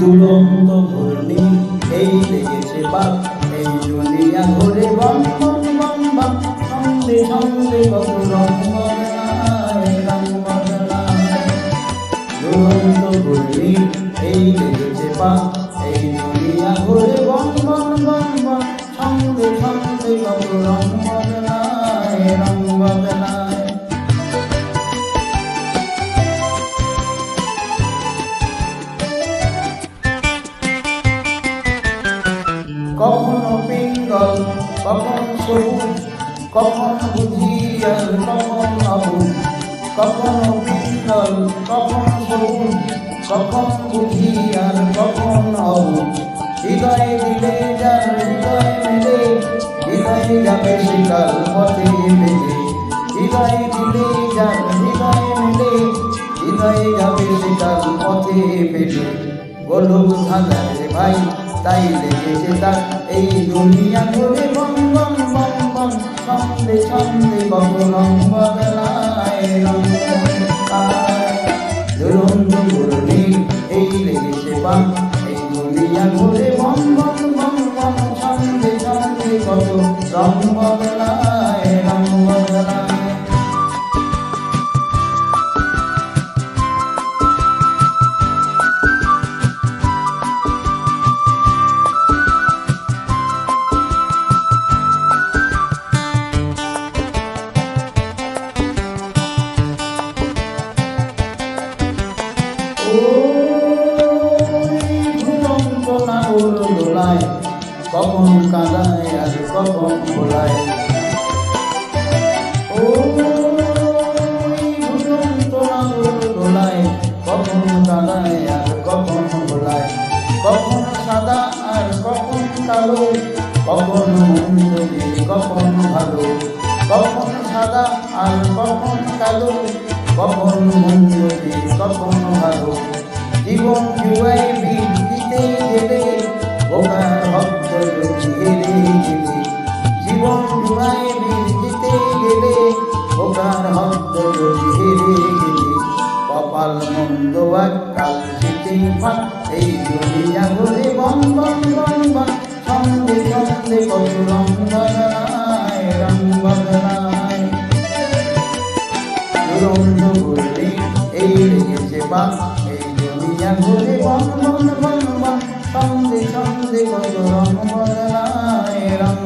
দুরন্ত ঘূর্ণি এই লেগেছে বাপ, এই দুনিয়া ঘুরে বম বম বম বম, সন্ধে সন্ধে কত রং বদলায়, রং বদলায়। দুরন্ত ঘূর্ণি এই লেগেছে বাপ, এই দুনিয়া ঘুরে বম বম বম বম, সন্ধে সন্ধে কত রং বদলায়, রং বদলায়। কখনো পিঙ্গল, কখন সবুজ, কখন বুঝিয়ার, কখন অবুঝ। কখনো পিঙ্গল, কখন সবুজ, কখন বুঝিয়ার, কখন অবুঝ। হৃদয়ে দিলে যার হৃদয় মেলে, হৃদয়ে যাবে শিকাল পথে মেলে। হৃদয়ে দিলে যার হৃদয় মেলে, হৃদয়ে যাবে শিকাল পথে মেলে। গোলক ধাঁধারে ভাই তাই লেগেছে তার, এই দুনিয়া ঘুরে বম বম বম বম, সন্ধে সন্ধে কত রং বদলায়, রং বদলায়। দুরন্ত ঘূর্ণি এই লেগেছে বাম, এই দুনিয়া ঘুরে বম বম বম বম, সন্ধে সন্ধে কত রং বদলায়, রং বদলায়। ঘুমন্ত নাগর দোলায়, কখন কাঁদায় আর কখন ভোলায়। ঘুমন্ত নাগর দোলায়, কখন কাঁদায় আর কখন ভোলায়। কখন সাদা আর কখন কালো, কখন মন্দ কখন ভালো। কখন সাদা আর কখন কালো, কখন মন্দ কখন ভালো। জীবন জুয়ায় বীজ দিতে গেলে, বোকার ভক্ত হেরে গেলে। জীবন জুয়ায় বীজ দিতে গেলে, বোকার ভক্ত হেরে গেলে। কপাল মন্দ আর কাল শীতে ফাঁক, এই দুনিয়া ঘুরে বম বম বম বম, সন্ধে সন্ধে কত রং বদলায়, রং বদলায়। দুরন্ত ঘূর্ণি এই লেগেছে বাপ, এই দুনিয়া ঘুরে বম বম বম বম, সন্ধে সন্ধে কত রং বদলায়, রং